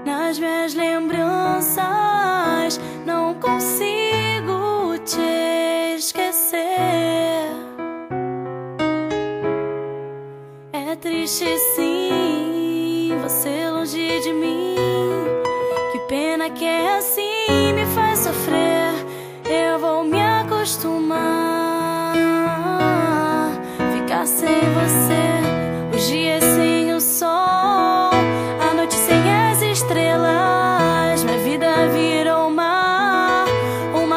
Nas minhas lembranças não consigo te esquecer. É triste sim, você longe de mim. Que pena que é assim, me faz sofrer. Eu vou me acostumar, ficar sem você. Os dias sem o sol, a noite sem as estrelas. Minha vida virou um mar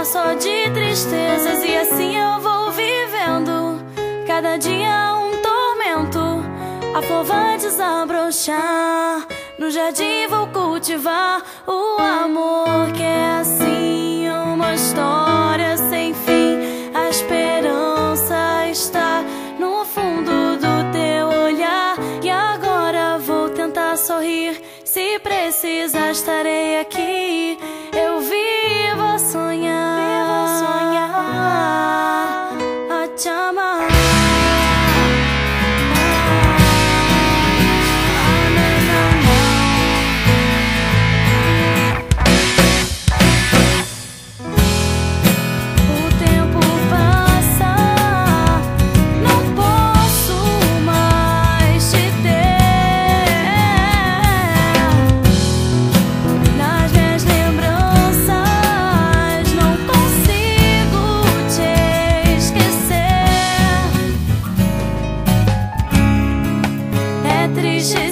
só de tristezas. E assim eu vou vivendo, cada dia um tormento. A flor vai desabrochar, no jardim vou cultivar o amor que é assim, uma história sem fim. A esperança está no fundo do teu olhar. E agora vou tentar sorrir, se precisar estarei aqui. Eu vivo a sonhar, a te amar. Triste